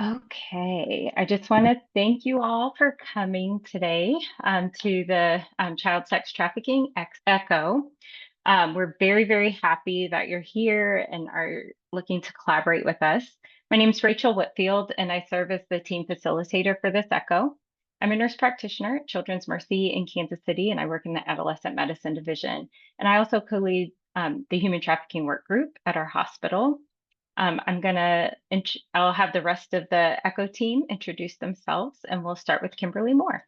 Okay, I just want to thank you all for coming today to the Child Sex Trafficking Echo. We're very, very happy that you're here and are looking to collaborate with us. My name is Rachel Whitfield, and I serve as the team facilitator for this Echo. I'm a nurse practitioner at Children's Mercy in Kansas City, and I work in the Adolescent Medicine Division. And I also co-lead the Human Trafficking Work Group at our hospital. I'll have the rest of the Echo team introduce themselves, and we'll start with Kimberly Moore.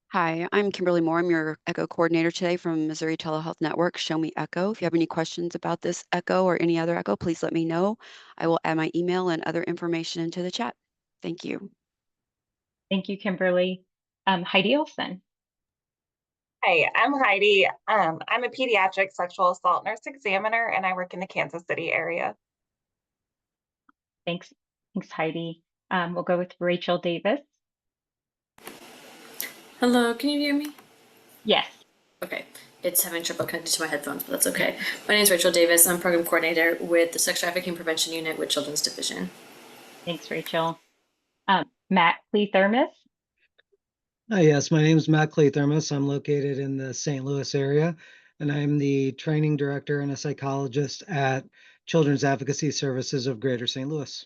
Hi, I'm Kimberly Moore. I'm your Echo coordinator today from Missouri Telehealth Network, Show Me Echo. If you have any questions about this Echo or any other Echo, please let me know. I will add my email and other information into the chat. Thank you. Thank you, Kimberly. Heidi Olson. Hi, I'm Heidi. I'm a pediatric sexual assault nurse examiner, and I work in the Kansas City area. Thanks, Heidi. We'll go with Rachel Davis. Hello, can you hear me? Yes. Okay, it's having trouble connecting to my headphones, but that's okay. My name is Rachel Davis. I'm program coordinator with the Sex Trafficking Prevention Unit with Children's Division. Thanks, Rachel. Matt Cleathermos. Hi, yes, my name is Matt Cleathermos. I'm located in the St. Louis area, and I'm the training director and a psychologist at Children's Advocacy Services of Greater St. Louis.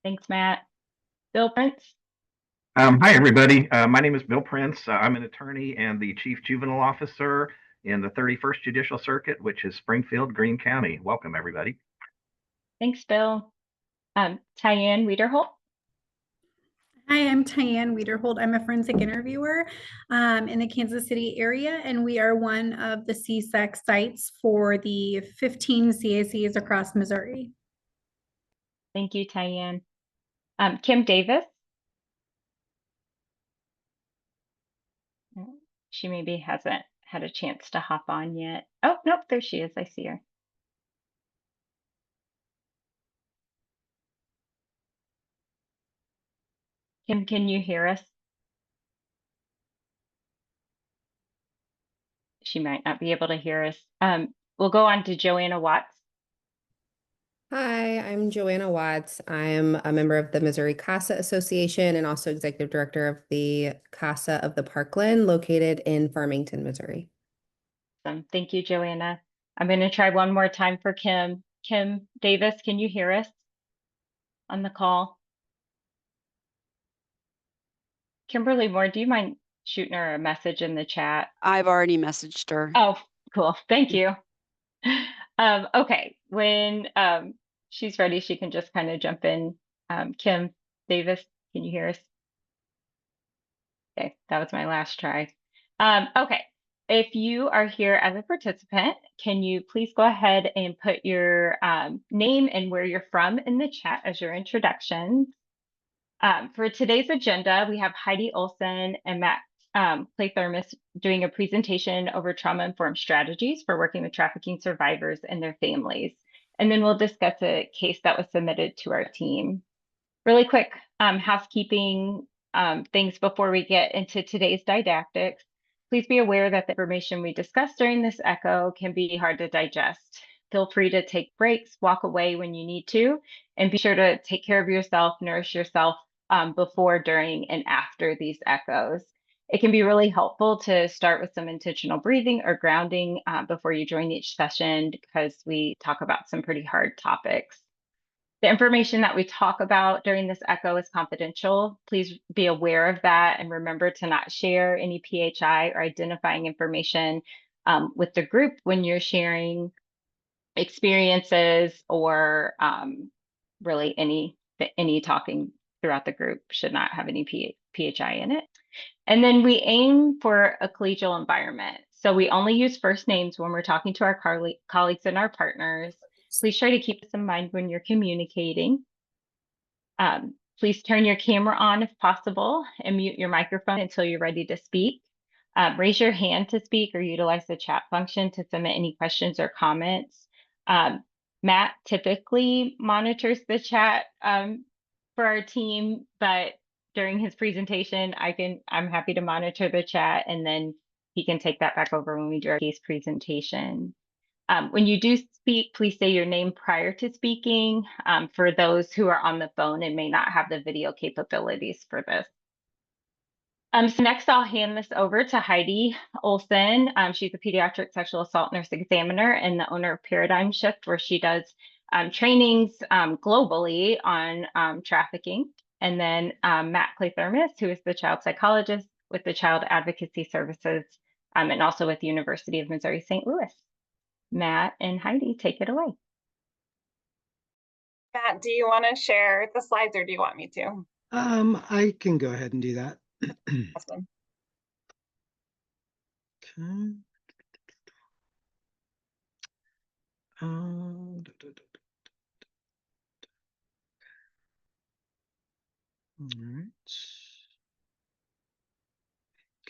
Thanks, Matt. Bill Prince. Hi, everybody. My name is Bill Prince. I'm an attorney and the Chief Juvenile Officer in the 31st Judicial Circuit, which is Springfield, Greene County. Welcome, everybody. Thanks, Bill. Tyann Wiederholt. Hi, I'm Tyann Wiederholt. I'm a forensic interviewer in the Kansas City area, and we are one of the CSEC sites for the 15 CACs across Missouri. Thank you, Tyann. Kim Davis. She maybe hasn't had a chance to hop on yet. Oh, nope, there she is. I see her. Kim, can you hear us? She might not be able to hear us. We'll go on to Joanna Watts. Hi, I'm Joanna Watts. I'm a member of the Missouri CASA Association and also executive director of the CASA of the Parkland, located in Farmington, Missouri. Awesome. Thank you, Joanna. I'm going to try one more time for Kim. Kim Davis, can you hear us on the call? Kimberly Moore, do you mind shooting her a message in the chat? I've already messaged her. Oh, cool. Thank you. Okay, when she's ready, she can just kind of jump in. Kim Davis, can you hear us? Okay, that was my last try. Okay, if you are here as a participant, can you please go ahead and put your name and where you're from in the chat as your introductions. For today's agenda, we have Heidi Olson and Matt Claythermos doing a presentation over trauma-informed strategies for working with trafficking survivors and their families. And then we'll discuss a case that was submitted to our team. Really quick housekeeping things before we get into today's didactics. Please be aware that the information we discuss during this echo can be hard to digest. Feel free to take breaks, walk away when you need to, and be sure to take care of yourself, nourish yourself before, during, and after these echoes. It can be really helpful to start with some intentional breathing or grounding before you join each session, because we talk about some pretty hard topics. The information that we talk about during this echo is confidential. Please be aware of that and remember to not share any PHI or identifying information with the group when you're sharing experiences or really any talking throughout the group should not have any PHI in it. And then we aim for a collegial environment. So we only use first names when we're talking to our colleagues and our partners. Please try to keep this in mind when you're communicating. Please turn your camera on if possible and mute your microphone until you're ready to speak. Raise your hand to speak or utilize the chat function to submit any questions or comments. Matt typically monitors the chat for our team, but during his presentation, I'm happy to monitor the chat, and then he can take that back over when we do our case presentation. When you do speak, please say your name prior to speaking for those who are on the phone and may not have the video capabilities for this. So next I'll hand this over to Heidi Olson. She's a pediatric sexual assault nurse examiner and the owner of Paradigm Shift, where she does trainings globally on trafficking. And then Matt Claythermos, who is the child psychologist with the Child Advocacy Services and also with the University of Missouri St. Louis. Matt and Heidi, take it away. Matt, do you want to share the slides or do you want me to? I can go ahead and do that. Awesome. Okay. All right.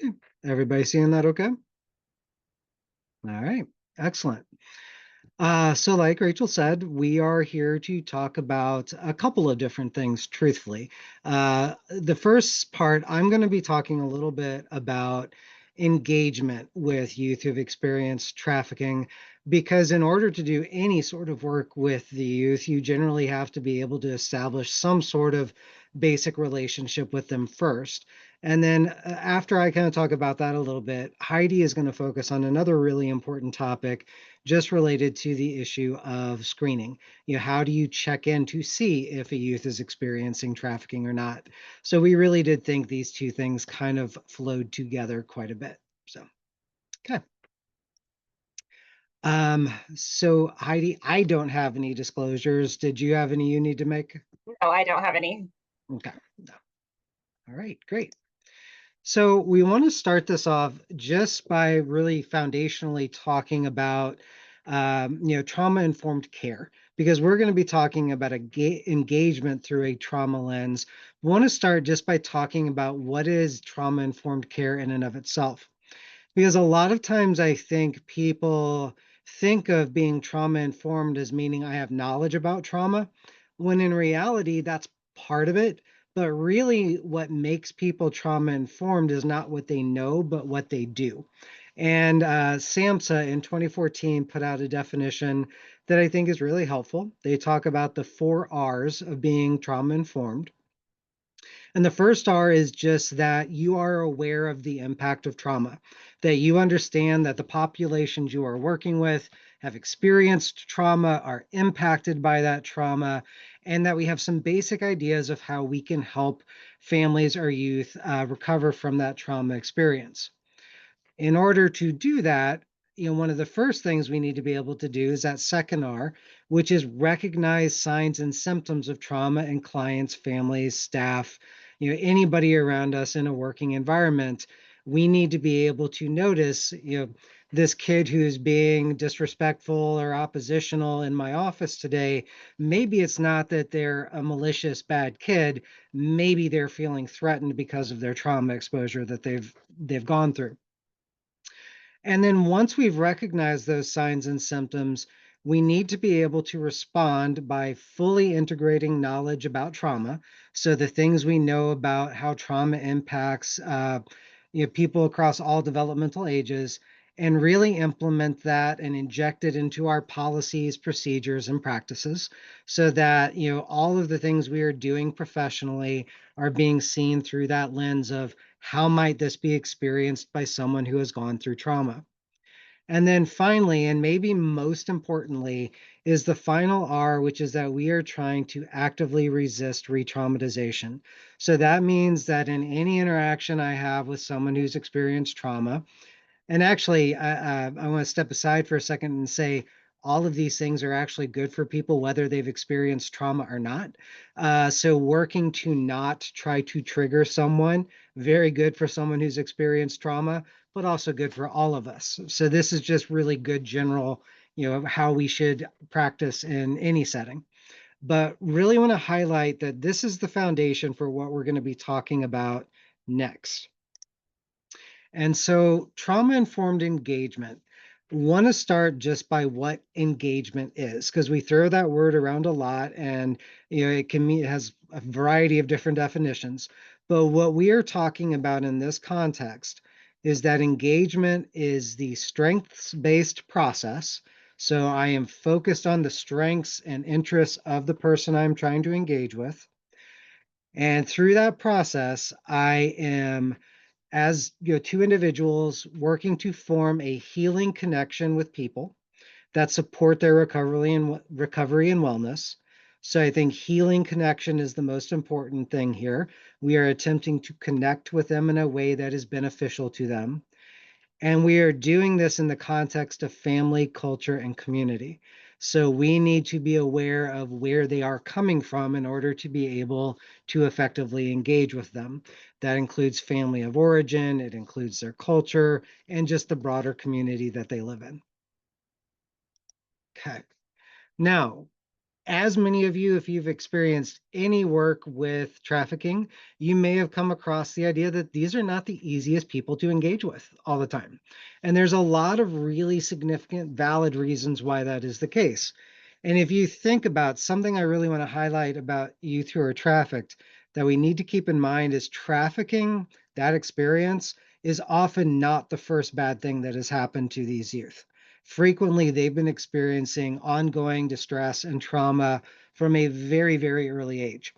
Okay. Everybody seeing that okay? All right. Excellent. So like Rachel said, we are here to talk about a couple of different things, truthfully. The first part, I'm going to be talking a little bit about engagement with youth who've experienced trafficking, because in order to do any sort of work with the youth, you generally have to be able to establish some sort of basic relationship with them first. And then after I kind of talk about that a little bit, Heidi is going to focus on another really important topic just related to the issue of screening. How do you check in to see if a youth is experiencing trafficking or not? So we really did think these two things kind of flowed together quite a bit. So, okay. So Heidi, I don't have any disclosures. Did you have any you need to make? No, I don't have any. Okay. No. All right, great. So we want to start this off just by really foundationally talking about, trauma-informed care, because we're going to be talking about engagement through a trauma lens. We want to start just by talking about what is trauma-informed care in and of itself. Because a lot of times I think people think of being trauma informed as meaning I have knowledge about trauma, when in reality, that's part of it. But really, what makes people trauma informed is not what they know, but what they do. And SAMHSA in 2014 put out a definition that I think is really helpful. They talk about the 4 R's of being trauma informed. And the first R is just that you are aware of the impact of trauma, that you understand that the populations you are working with have experienced trauma, are impacted by that trauma, and that we have some basic ideas of how we can help families or youth recover from that trauma experience. In order to do that, one of the first things we need to be able to do is that second R, which is recognize signs and symptoms of trauma in clients, families, staff, anybody around us in a working environment. We need to be able to notice, this kid who's being disrespectful or oppositional in my office today. Maybe it's not that they're a malicious bad kid. Maybe they're feeling threatened because of their trauma exposure that they've gone through. And then once we've recognized those signs and symptoms, we need to be able to respond by fully integrating knowledge about trauma. So the things we know about how trauma impacts people across all developmental ages, and really implement that and inject it into our policies, procedures, and practices, so that all of the things we are doing professionally are being seen through that lens of how might this be experienced by someone who has gone through trauma. And then finally, and maybe most importantly, is the final R, which is that we are trying to actively resist re-traumatization. So that means that in any interaction I have with someone who's experienced trauma, and actually, I want to step aside for a second and say all of these things are actually good for people, whether they've experienced trauma or not. So working to not try to trigger someone, very good for someone who's experienced trauma, but also good for all of us. So this is just really good general, how we should practice in any setting. But really want to highlight that this is the foundation for what we're going to be talking about next. And so trauma-informed engagement, want to start just by what engagement is, because we throw that word around a lot and it has a variety of different definitions. But what we are talking about in this context is that engagement is the strengths-based process. So I am focused on the strengths and interests of the person I'm trying to engage with. And through that process, I am, as two individuals, working to form a healing connection with people that support their recovery and wellness. So I think healing connection is the most important thing here. We are attempting to connect with them in a way that is beneficial to them. And we are doing this in the context of family, culture, and community. So we need to be aware of where they are coming from in order to be able to effectively engage with them. That includes family of origin, it includes their culture, and just the broader community that they live in. Okay. Now, as many of you, if you've experienced any work with trafficking, you may have come across the idea that these are not the easiest people to engage with all the time. And there's a lot of really significant, valid reasons why that is the case. And if you think about something I really want to highlight about youth who are trafficked, that we need to keep in mind is trafficking, that experience is often not the first bad thing that has happened to these youth. Frequently, they've been experiencing ongoing distress and trauma from a very, very early age.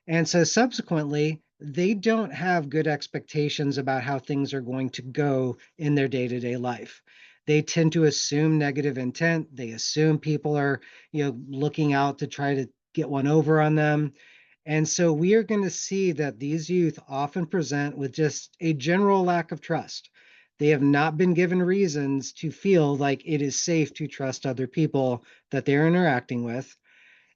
And so subsequently, they don't have good expectations about how things are going to go in their day-to-day life. They tend to assume negative intent. They assume people are, looking out to try to get one over on them. And so we are going to see that these youth often present with just a general lack of trust. They have not been given reasons to feel like it is safe to trust other people that they're interacting with.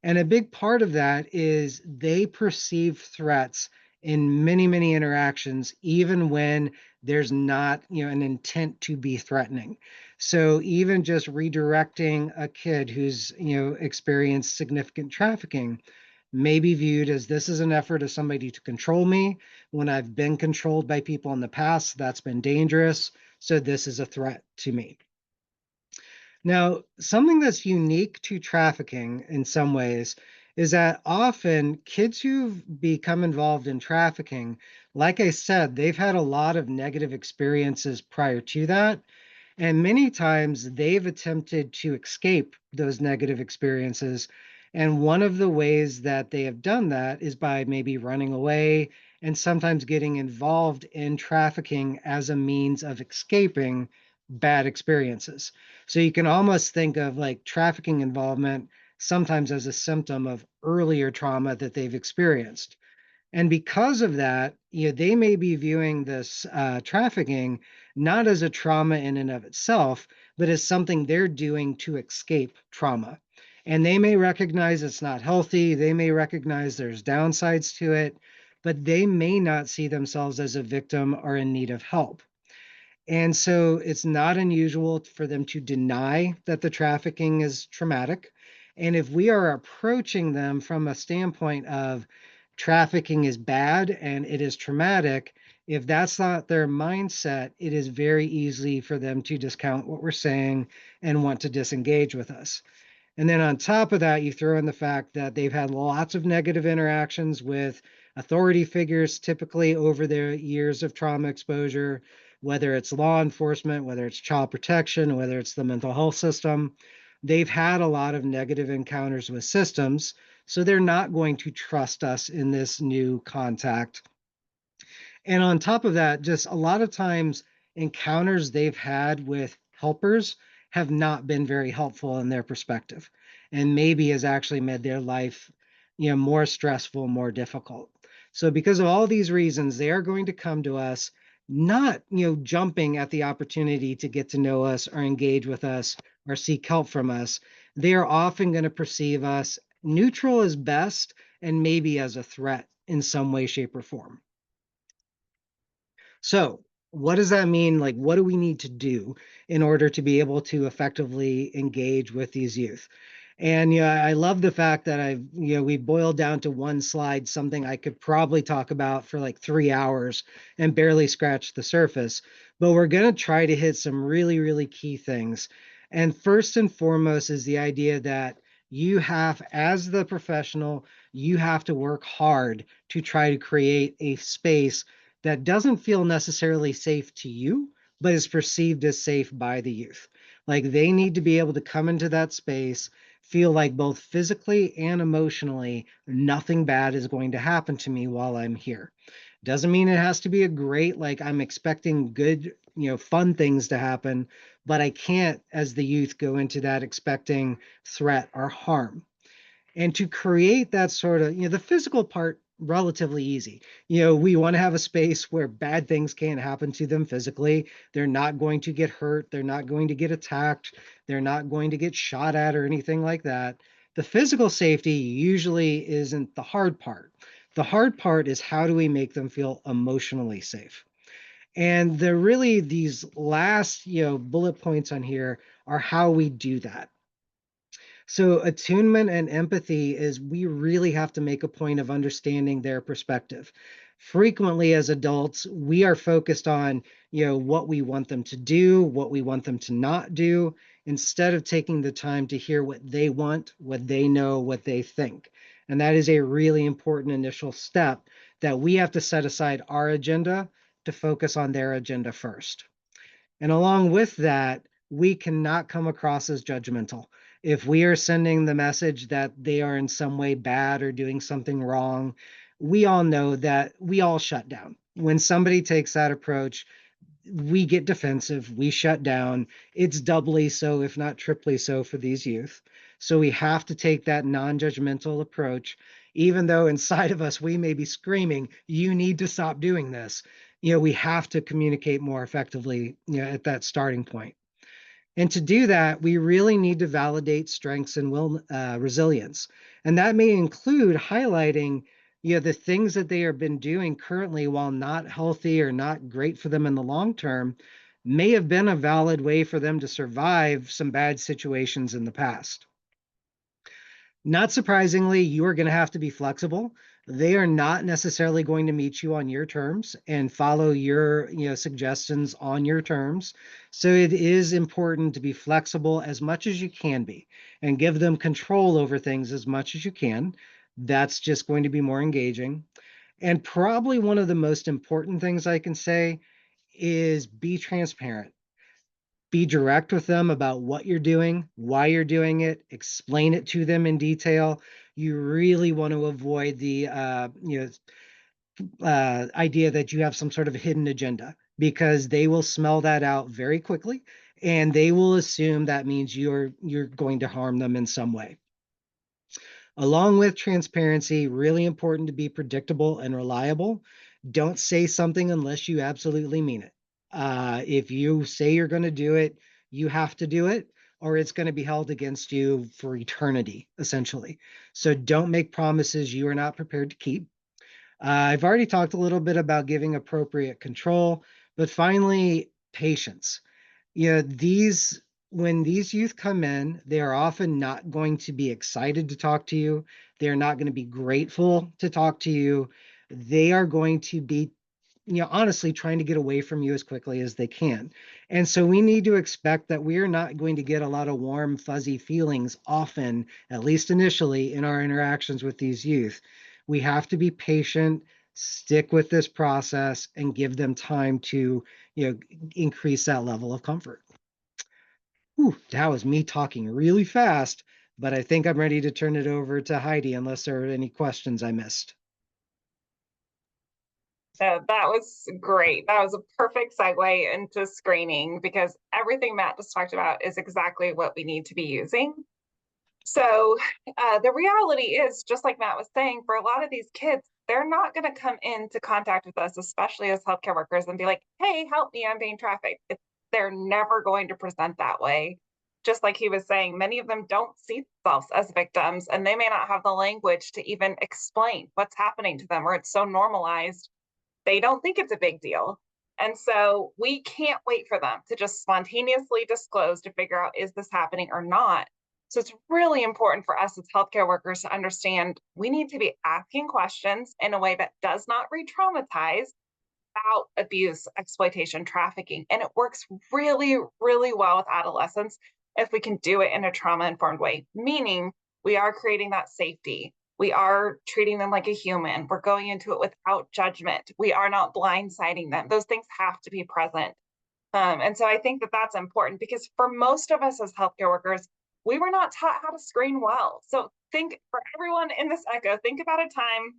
And a big part of that is they perceive threats in many, many interactions, even when there's not, an intent to be threatening. So even just redirecting a kid who's, experienced significant trafficking may be viewed as this is an effort of somebody to control me. When I've been controlled by people in the past, that's been dangerous. So this is a threat to me. Now, something that's unique to trafficking in some ways is that often kids who've become involved in trafficking, like I said, they've had a lot of negative experiences prior to that. And many times they've attempted to escape those negative experiences. And one of the ways that they have done that is by maybe running away and sometimes getting involved in trafficking as a means of escaping bad experiences. So you can almost think of like trafficking involvement sometimes as a symptom of earlier trauma that they've experienced. And because of that, they may be viewing this trafficking not as a trauma in and of itself, but as something they're doing to escape trauma. And they may recognize it's not healthy. They may recognize there's downsides to it, but they may not see themselves as a victim or in need of help. And so it's not unusual for them to deny that the trafficking is traumatic. And if we are approaching them from a standpoint of trafficking is bad and it is traumatic, if that's not their mindset, it is very easy for them to discount what we're saying and want to disengage with us. And then on top of that, you throw in the fact that they've had lots of negative interactions with authority figures, typically over their years of trauma exposure, whether it's law enforcement, whether it's child protection, whether it's the mental health system. They've had a lot of negative encounters with systems, so they're not going to trust us in this new contact. And on top of that, just a lot of times encounters they've had with helpers have not been very helpful in their perspective, and maybe has actually made their life, more stressful, more difficult. So because of all these reasons, they are going to come to us, not, jumping at the opportunity to get to know us or engage with us or seek help from us. They are often going to perceive us neutral as best and maybe as a threat in some way, shape, or form. So what does that mean? Like, what do we need to do in order to be able to effectively engage with these youth? And I love the fact that we boiled down to one slide, something I could probably talk about for like 3 hours and barely scratch the surface. But we're going to try to hit some really, really key things. And first and foremost is the idea that you have, as the professional, you have to work hard to try to create a space that doesn't feel necessarily safe to you, but is perceived as safe by the youth. Like they need to be able to come into that space, feel like both physically and emotionally, nothing bad is going to happen to me while I'm here. Doesn't mean it has to be a great, like I'm expecting good, fun things to happen, but I can't, as the youth, go into that expecting threat or harm. And to create that sort of, the physical part, relatively easy. We want to have a space where bad things can't happen to them physically. They're not going to get hurt. They're not going to get attacked. They're not going to get shot at or anything like that. The physical safety usually isn't the hard part. The hard part is how do we make them feel emotionally safe? And these last, bullet points on here are how we do that. So attunement and empathy is we really have to make a point of understanding their perspective. Frequently as adults, we are focused on, what we want them to do, what we want them to not do, instead of taking the time to hear what they want, what they know, what they think. And that is a really important initial step that we have to set aside our agenda to focus on their agenda first. And along with that, we cannot come across as judgmental. If we are sending the message that they are in some way bad or doing something wrong, we all know that we all shut down. When somebody takes that approach, we get defensive, we shut down. It's doubly so, if not triply so, for these youth. So we have to take that non-judgmental approach, even though inside of us we may be screaming, you need to stop doing this. We have to communicate more effectively, at that starting point. And to do that, we really need to validate strengths and resilience. And that may include highlighting, the things that they have been doing currently, while not healthy or not great for them in the long term, may have been a valid way for them to survive some bad situations in the past. Not surprisingly, you are going to have to be flexible. They are not necessarily going to meet you on your terms and follow your, suggestions on your terms. So it is important to be flexible as much as you can be and give them control over things as much as you can. That's just going to be more engaging. And probably one of the most important things I can say is be transparent. Be direct with them about what you're doing, why you're doing it, explain it to them in detail. You really want to avoid the idea that you have some sort of hidden agenda, because they will smell that out very quickly and they will assume that means you're going to harm them in some way. Along with transparency, really important to be predictable and reliable. Don't say something unless you absolutely mean it. If you say you're going to do it, you have to do it, or it's going to be held against you for eternity, essentially. So don't make promises you are not prepared to keep. I've already talked a little bit about giving appropriate control, but finally, patience. These when these youth come in, they are often not going to be excited to talk to you. They're not going to be grateful to talk to you. They are going to be, honestly trying to get away from you as quickly as they can. And so we need to expect that we are not going to get a lot of warm, fuzzy feelings often, at least initially, in our interactions with these youth. We have to be patient, stick with this process, and give them time to, increase that level of comfort. Whew, that was me talking really fast, but I think I'm ready to turn it over to Heidi unless there are any questions I missed. So that was great. That was a perfect segue into screening, because everything Matt just talked about is exactly what we need to be using. So the reality is, just like Matt was saying, for a lot of these kids, they're not going to come into contact with us, especially as healthcare workers, and be like, hey, help me, I'm being trafficked. They're never going to present that way. Just like he was saying, many of them don't see themselves as victims, and they may not have the language to even explain what's happening to them, or it's so normalized they don't think it's a big deal. And so we can't wait for them to just spontaneously disclose to figure out, is this happening or not? So it's really important for us as healthcare workers to understand we need to be asking questions in a way that does not re-traumatize about abuse, exploitation, trafficking. And it works really, really well with adolescents if we can do it in a trauma-informed way, meaning we are creating that safety. We are treating them like a human. We're going into it without judgment. We are not blindsiding them. Those things have to be present. And so I think that that's important because for most of us as healthcare workers, we were not taught how to screen well. So think for everyone in this echo, think about a time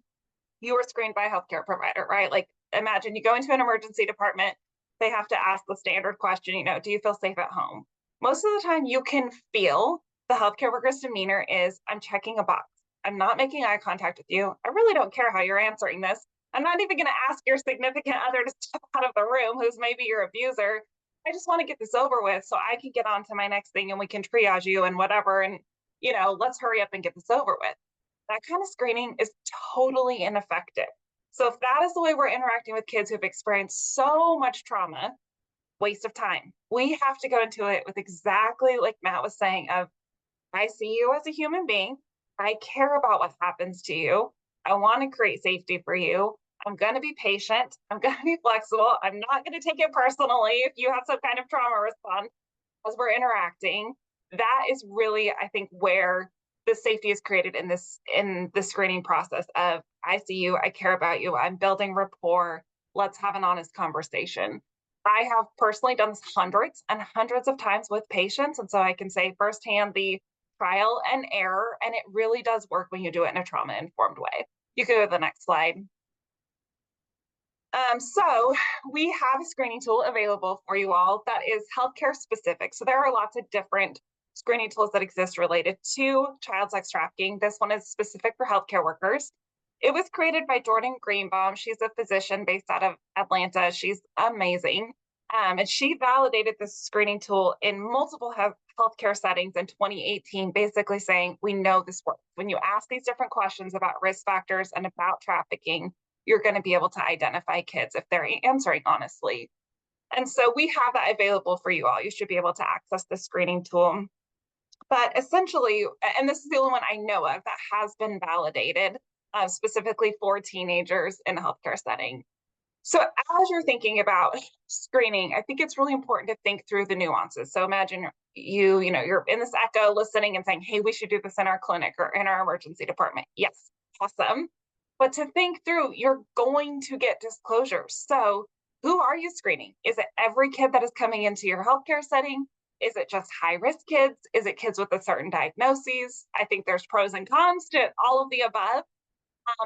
you were screened by a healthcare provider, right? Like imagine you go into an emergency department, they have to ask the standard question, do you feel safe at home? Most of the time you can feel the healthcare worker's demeanor is, I'm checking a box. I'm not making eye contact with you. I really don't care how you're answering this. I'm not even gonna ask your significant other to step out of the room who's maybe your abuser. I just wanna get this over with so I can get on to my next thing and we can triage you and whatever. And, let's hurry up and get this over with. That kind of screening is totally ineffective. So if that is the way we're interacting with kids who've experienced so much trauma, waste of time. We have to go into it with exactly like Matt was saying of, I see you as a human being. I care about what happens to you. I want to create safety for you. I'm going to be patient. I'm going to be flexible. I'm not going to take it personally if you have some kind of trauma response as we're interacting. That is really, I think, where the safety is created in the screening process of, I see you, I care about you, I'm building rapport, let's have an honest conversation. I have personally done this hundreds and hundreds of times with patients, and so I can say firsthand the trial and error, and it really does work when you do it in a trauma-informed way. You can go to the next slide. So we have a screening tool available for you all that is healthcare specific. So there are lots of different screening tools that exist related to child sex trafficking. This one is specific for healthcare workers. It was created by Jordan Greenbaum. She's a physician based out of Atlanta. She's amazing. And she validated this screening tool in multiple healthcare settings in 2018, basically saying, we know this works. When you ask these different questions about risk factors and about trafficking, you're going to be able to identify kids if they're answering honestly. And so we have that available for you all. You should be able to access the screening tool. But essentially, and this is the only one I know of that has been validated specifically for teenagers in a healthcare setting. So as you're thinking about screening, I think it's really important to think through the nuances. So imagine you're in this echo listening and saying, hey, we should do this in our clinic or in our emergency department. Yes, awesome. But to think through, you're going to get disclosures. So who are you screening? Is it every kid that is coming into your healthcare setting? Is it just high-risk kids? Is it kids with a certain diagnosis? I think there's pros and cons to all of the above.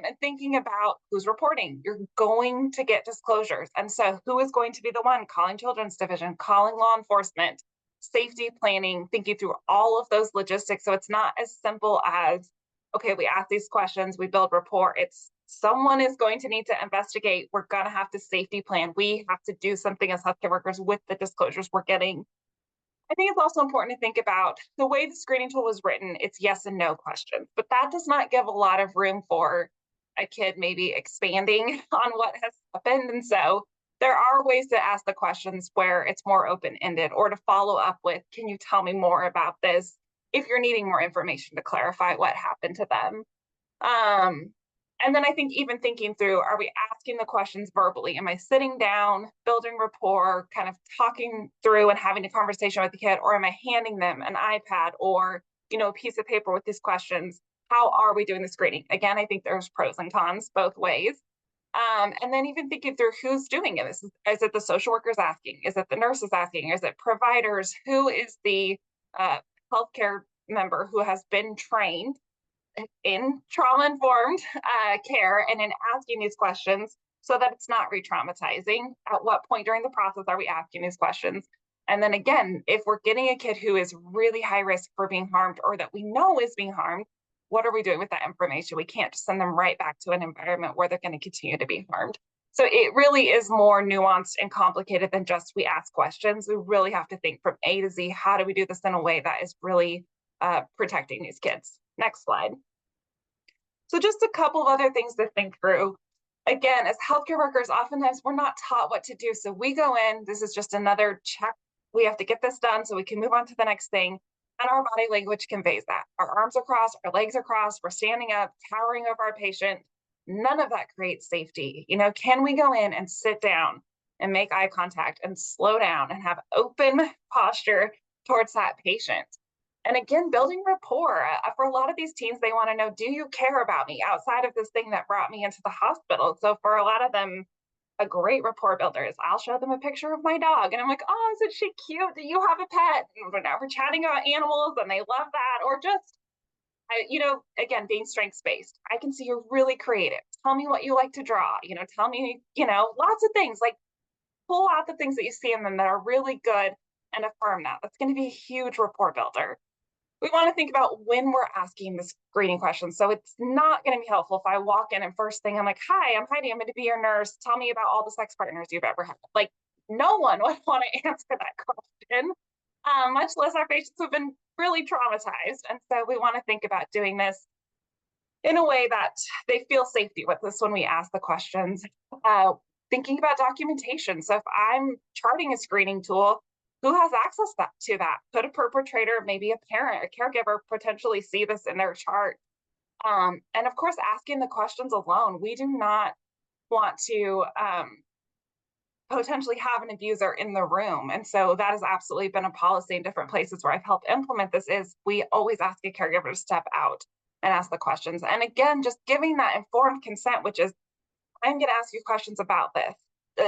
And thinking about who's reporting, you're going to get disclosures. And so who is going to be the one calling Children's Division, calling law enforcement, safety planning, thinking through all of those logistics. So it's not as simple as, okay, we ask these questions, we build rapport. It's someone is going to need to investigate. We're going to have to safety plan. We have to do something as healthcare workers with the disclosures we're getting. I think it's also important to think about the way the screening tool was written. It's yes and no questions, but that does not give a lot of room for a kid maybe expanding on what has happened. And so there are ways to ask the questions where it's more open-ended or to follow up with, can you tell me more about this? If you're needing more information to clarify what happened to them. And then I think even thinking through, are we asking the questions verbally? Am I sitting down, building rapport, kind of talking through and having a conversation with the kid, or am I handing them an iPad or, a piece of paper with these questions? How are we doing the screening? Again, I think there's pros and cons both ways. And then even thinking through who's doing it. Is it the social workers asking? Is it the nurses asking? Is it providers? Who is the healthcare member who has been trained in trauma-informed care and in asking these questions so that it's not re-traumatizing? At what point during the process are we asking these questions? And then again, if we're getting a kid who is really high risk for being harmed or that we know is being harmed, what are we doing with that information? We can't just send them right back to an environment where they're going to continue to be harmed. So it really is more nuanced and complicated than just we ask questions. We really have to think from A to Z, how do we do this in a way that is really protecting these kids? Next slide. So just a couple of other things to think through. Again, as healthcare workers, oftentimes we're not taught what to do. So we go in, this is just another check. We have to get this done so we can move on to the next thing. And our body language conveys that. Our arms are crossed, our legs are crossed, we're standing up, towering over our patient. None of that creates safety. Can we go in and sit down and make eye contact and slow down and have open posture towards that patient? And again, building rapport. For a lot of these teens, they want to know, do you care about me outside of this thing that brought me into the hospital? So for a lot of them, a great rapport builder is I'll show them a picture of my dog and I'm like, oh, isn't she cute? Do you have a pet? And we're chatting about animals and they love that. Or just, again, being strengths-based. I can see you're really creative. Tell me what you like to draw, tell me, lots of things, like pull out the things that you see in them that are really good and affirm that. That's going to be a huge rapport builder. We want to think about when we're asking the screening questions. So it's not going to be helpful if I walk in and first thing I'm like, hi, I'm Heidi, I'm going to be your nurse. Tell me about all the sex partners you've ever had. Like, no one would want to answer that question, much less our patients who've been really traumatized. And so we want to think about doing this in a way that they feel safety with us when we ask the questions. Thinking about documentation. So if I'm charting a screening tool, who has access to that? Could a perpetrator, maybe a parent, a caregiver, potentially see this in their chart? And of course, asking the questions alone. We do not want to potentially have an abuser in the room. And so that has absolutely been a policy in different places where I've helped implement this, is we always ask a caregiver to step out and ask the questions. And again, just giving that informed consent, which is, I'm going to ask you questions about this,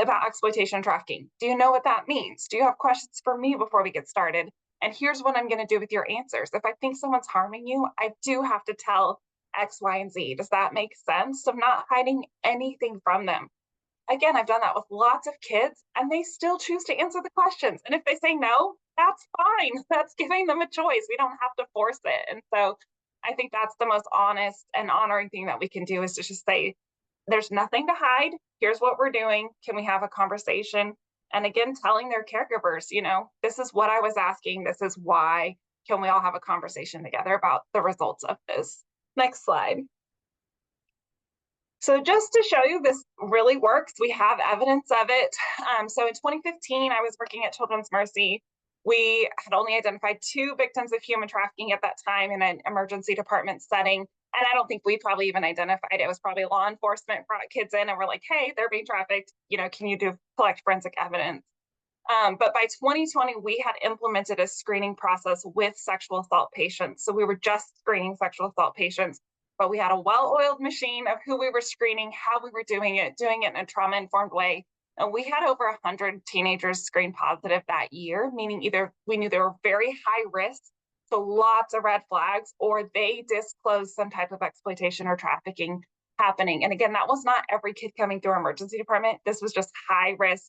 about exploitation and trafficking. Do you know what that means? Do you have questions for me before we get started? And here's what I'm going to do with your answers. If I think someone's harming you, I do have to tell X, Y, and Z. Does that make sense? So I'm not hiding anything from them. Again, I've done that with lots of kids and they still choose to answer the questions. And if they say no, that's fine. That's giving them a choice. We don't have to force it. And so I think that's the most honest and honoring thing that we can do, is to just say, there's nothing to hide. Here's what we're doing. Can we have a conversation? And again, telling their caregivers, this is what I was asking. This is why. Can we all have a conversation together about the results of this? Next slide. So just to show you this really works, we have evidence of it. So in 2015, I was working at Children's Mercy. We had only identified 2 victims of human trafficking at that time in an emergency department setting. And I don't think we probably even identified it. It was probably law enforcement brought kids in and we're like, hey, they're being trafficked. Can you collect forensic evidence? But by 2020, we had implemented a screening process with sexual assault patients. So we were just screening sexual assault patients, but we had a well-oiled machine of who we were screening, how we were doing it in a trauma-informed way. And we had over 100 teenagers screened positive that year, meaning either we knew they were very high risk, so lots of red flags, or they disclosed some type of exploitation or trafficking happening. And again, that was not every kid coming through our emergency department. This was just high risk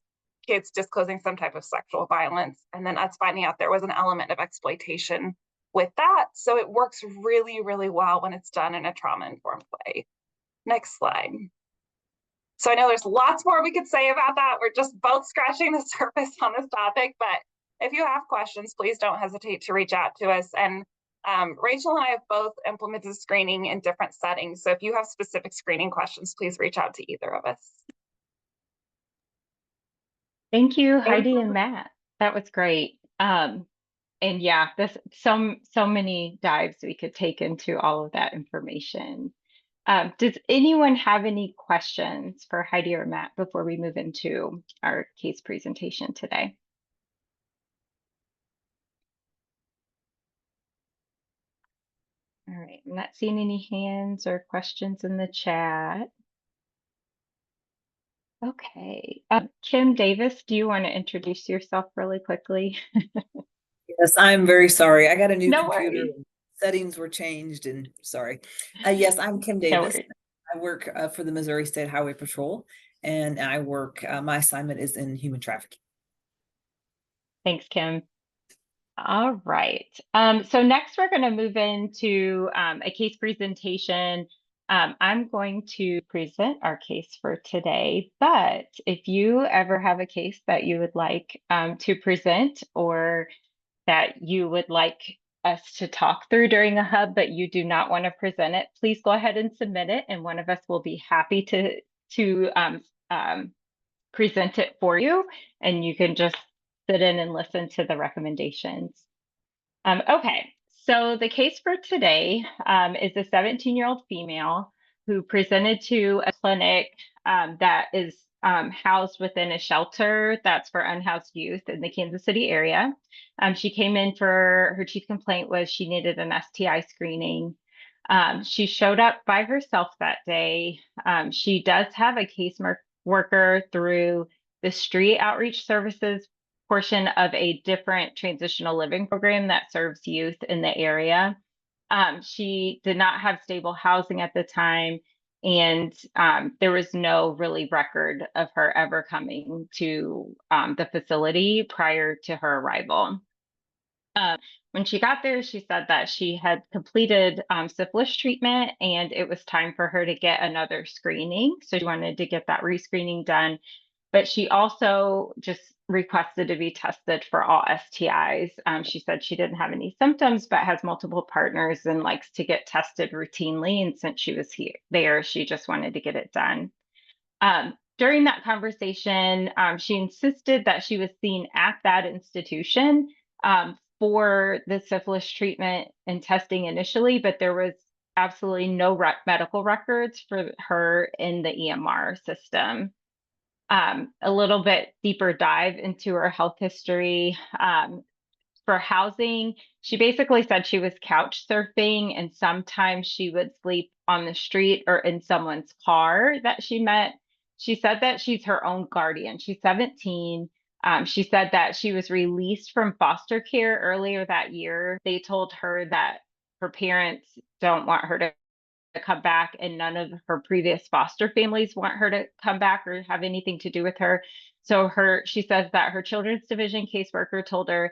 kids disclosing some type of sexual violence. And then us finding out there was an element of exploitation with that. So it works really, really well when it's done in a trauma-informed way. Next slide. So I know there's lots more we could say about that. We're just both scratching the surface on this topic, but if you have questions, please don't hesitate to reach out to us. And Rachel and I have both implemented screening in different settings. So if you have specific screening questions, please reach out to either of us. Thank you, Heidi and Matt. That was great. And yeah, this so many dives we could take into all of that information. Does anyone have any questions for Heidi or Matt before we move into our case presentation today? All right, I'm not seeing any hands or questions in the chat. Okay, Kim Davis, do you want to introduce yourself really quickly? Yes, I'm very sorry. I got a new No computer. worries. Settings were changed and sorry. Yes, I'm Kim Davis. worries. I work for the Missouri State Highway Patrol, and I work, my assignment is in human trafficking. Thanks, Kim. All right. So next we're going to move into a case presentation. I'm going to present our case for today, but if you ever have a case that you would like to present, or that you would like us to talk through during a hub, but you do not want to present it, please go ahead and submit it, and one of us will be happy to present it for you, and you can just sit in and listen to the recommendations. Okay, so the case for today is a 17-year-old female who presented to a clinic that is housed within a shelter that's for unhoused youth in the Kansas City area. She came in for her chief complaint was she needed an STI screening. She showed up by herself that day. She does have a case worker through the street outreach services portion of a different transitional living program that serves youth in the area. She did not have stable housing at the time, and there was no really record of her ever coming to the facility prior to her arrival. When she got there, she said that she had completed syphilis treatment and it was time for her to get another screening. So she wanted to get that rescreening done. But she also just requested to be tested for all STIs. She said she didn't have any symptoms, but has multiple partners and likes to get tested routinely. And since she was there, she just wanted to get it done. During that conversation, she insisted that she was seen at that institution for the syphilis treatment and testing initially, but there was absolutely no medical records for her in the EMR system. A little bit deeper dive into her health history. For housing, she basically said she was couch surfing and sometimes she would sleep on the street or in someone's car that she met. She said that she's her own guardian. She's 17. She said that she was released from foster care earlier that year. They told her that her parents don't want her to come back, and none of her previous foster families want her to come back or have anything to do with her. So she says that her children's division caseworker told her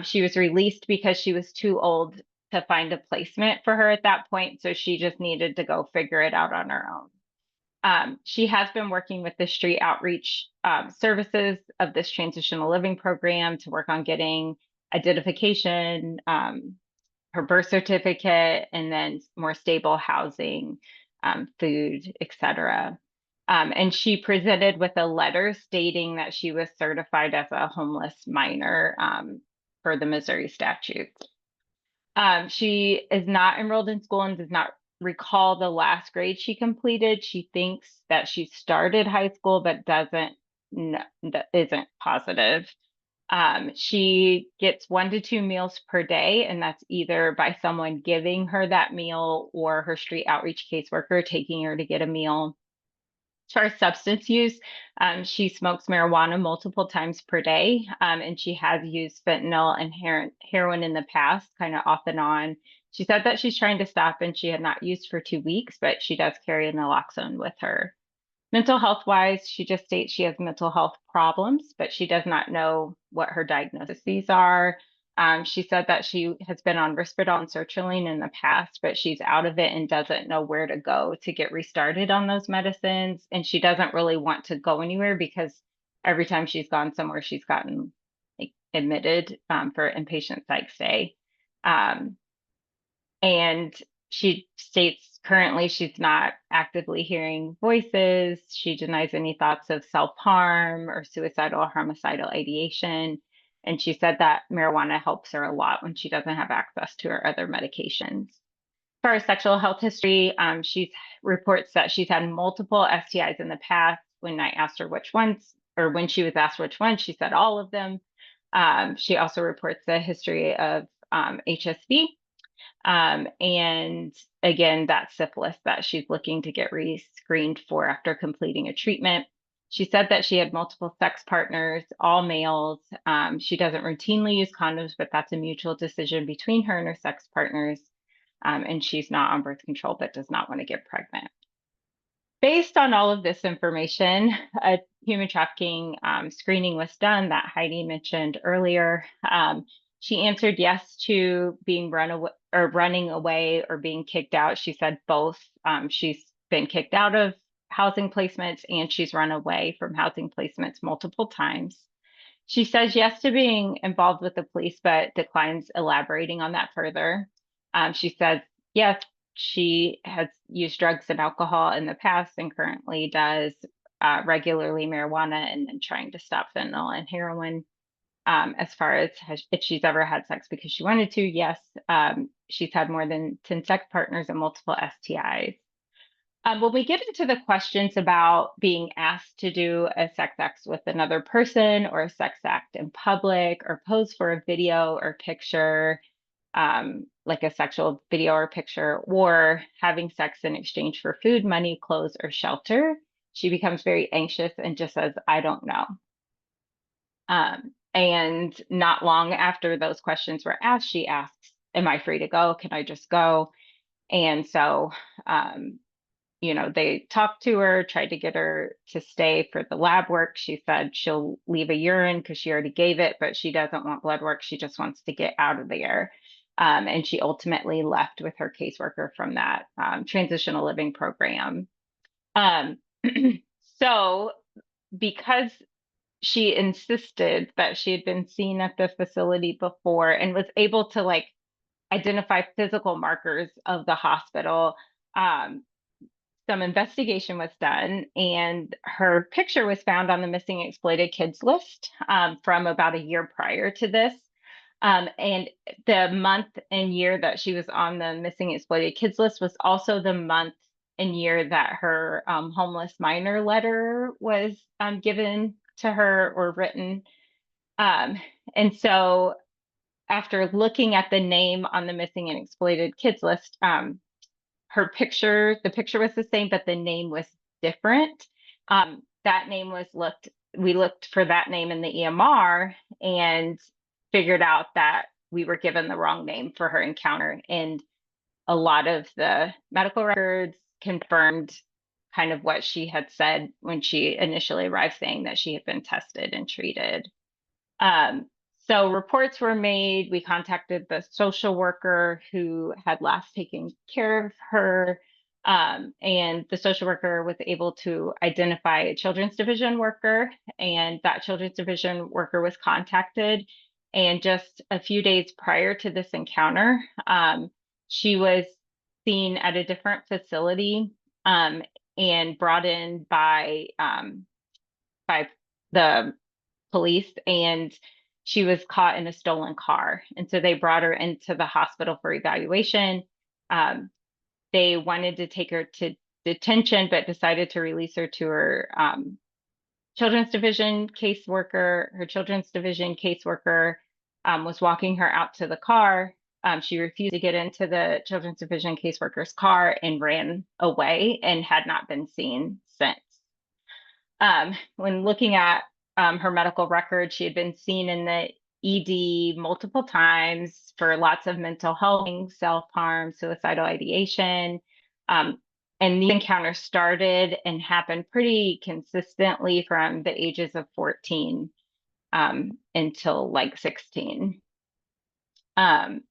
she was released because she was too old to find a placement for her at that point. So she just needed to go figure it out on her own. She has been working with the street outreach services of this transitional living program to work on getting identification, her birth certificate, and then more stable housing, food, etc. And she presented with a letter stating that she was certified as a homeless minor for the Missouri statutes. She is not enrolled in school and does not recall the last grade she completed. She thinks that she started high school, but isn't positive. She gets 1 to 2 meals per day, and that's either by someone giving her that meal or her street outreach caseworker taking her to get a meal. As far as substance use, she smokes marijuana multiple times per day, and she has used fentanyl and heroin in the past, kind of off and on. She said that she's trying to stop and she had not used for 2 weeks, but she does carry a naloxone with her. Mental health wise, she just states she has mental health problems, but she does not know what her diagnoses are. She said that she has been on Risperdal and sertraline in the past, but she's out of it and doesn't know where to go to get restarted on those medicines. And she doesn't really want to go anywhere because every time she's gone somewhere, she's gotten admitted for inpatient psych stay. And she states currently she's not actively hearing voices. She denies any thoughts of self-harm or suicidal or homicidal ideation. And she said that marijuana helps her a lot when she doesn't have access to her other medications. As far as sexual health history, she reports that she's had multiple STIs in the past. When I asked her which ones, or when she was asked which ones, she said all of them. She also reports a history of HSV. And again, that's syphilis that she's looking to get re-screened for after completing a treatment. She said that she had multiple sex partners, all males. She doesn't routinely use condoms, but that's a mutual decision between her and her sex partners. And she's not on birth control, but does not want to get pregnant. Based on all of this information, a human trafficking screening was done that Heidi mentioned earlier. She answered yes to being running away or being kicked out. She said both. She's been kicked out of housing placements and she's run away from housing placements multiple times. She says yes to being involved with the police, but declines elaborating on that further. She says yes, she has used drugs and alcohol in the past and currently does regularly marijuana and then trying to stop fentanyl and heroin. As far as if she's ever had sex because she wanted to, yes. She's had more than 10 sex partners and multiple STIs. When we get into the questions about being asked to do a sex act with another person or a sex act in public or pose for a video or picture, like a sexual video or picture, or having sex in exchange for food, money, clothes, or shelter, she becomes very anxious and just says, "I don't know." And not long after those questions were asked, she asks, "Am I free to go? Can I just go?" And so, they talked to her, tried to get her to stay for the lab work. She said she'll leave a urine because she already gave it, but she doesn't want blood work. She just wants to get out of there. And she ultimately left with her caseworker from that transitional living program. Um, so, because she insisted that she had been seen at the facility before and was able to like identify physical markers of the hospital, um, some investigation was done, and her picture was found on the missing exploited kids list from about a year prior to this. And the month and year that she was on the missing exploited kids list was also the month and year that her homeless minor letter was given to her or written. Um, and so after looking at the name on the missing and exploited kids list, the picture was the same, but the name was different. That name we looked for that name in the EMR and figured out that we were given the wrong name for her encounter. And a lot of the medical records confirmed kind of what she had said when she initially arrived, saying that she had been tested and treated. Um, so reports were made. We contacted the social worker who had last taken care of her. And the social worker was able to identify a children's division worker, and that children's division worker was contacted. And just a few days prior to this encounter, she was seen at a different facility and brought in by the police, and she was caught in a stolen car. And so they brought her into the hospital for evaluation. They wanted to take her to detention, but decided to release her to her children's division caseworker. Her children's division caseworker was walking her out to the car. She refused to get into the children's division caseworker's car and ran away and had not been seen since. When looking at her medical record, she had been seen in the ED multiple times for lots of mental health, self-harm, suicidal ideation. And these encounters started and happened pretty consistently from the ages of 14 until like 16. One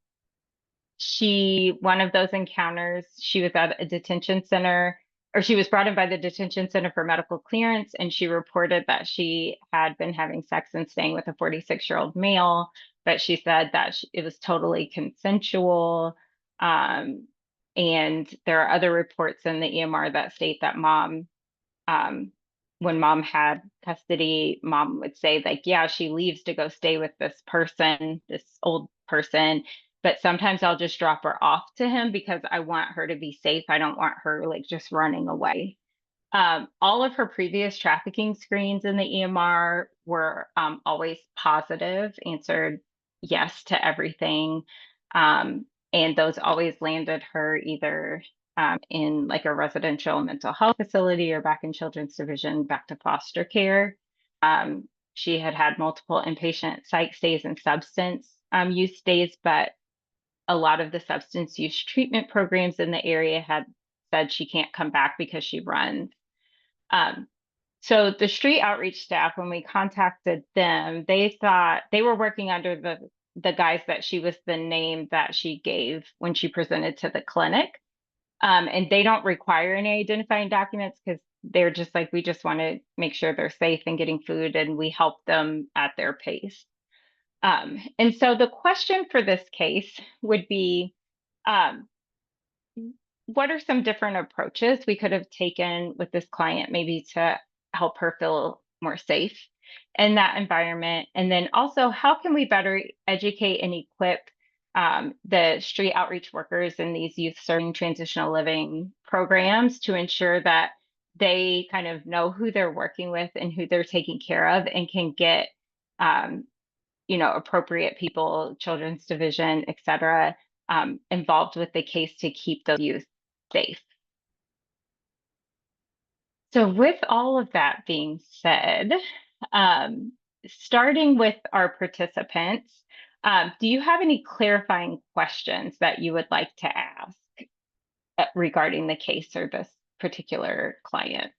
of those encounters, she was at a detention center, or she was brought in by the detention center for medical clearance, and she reported that she had been having sex and staying with a 46-year-old male, but she said that it was totally consensual. And there are other reports in the EMR that state that when mom had custody, mom would say like, yeah, she leaves to go stay with this person, this old person, but sometimes I'll just drop her off to him because I want her to be safe. I don't want her like just running away. All of her previous trafficking screens in the EMR were always positive, answered yes to everything. And those always landed her either in like a residential mental health facility or back in children's division, back to foster care. She had had multiple inpatient psych stays and substance use stays, but a lot of the substance use treatment programs in the area had said she can't come back because she runs. So the street outreach staff, when we contacted them, they thought they were working under the guise that she was the name that she gave when she presented to the clinic. And they don't require any identifying documents because they're just like, we just want to make sure they're safe and getting food, and we help them at their pace. And so the question for this case would be, what are some different approaches we could have taken with this client, maybe to help her feel more safe in that environment? And then also, how can we better educate and equip the street outreach workers in these youth serving transitional living programs to ensure that they kind of know who they're working with and who they're taking care of, and can get appropriate people, children's division, et cetera, involved with the case to keep those youth safe. So with all of that being said, starting with our participants, do you have any clarifying questions that you would like to ask regarding the case or this particular client?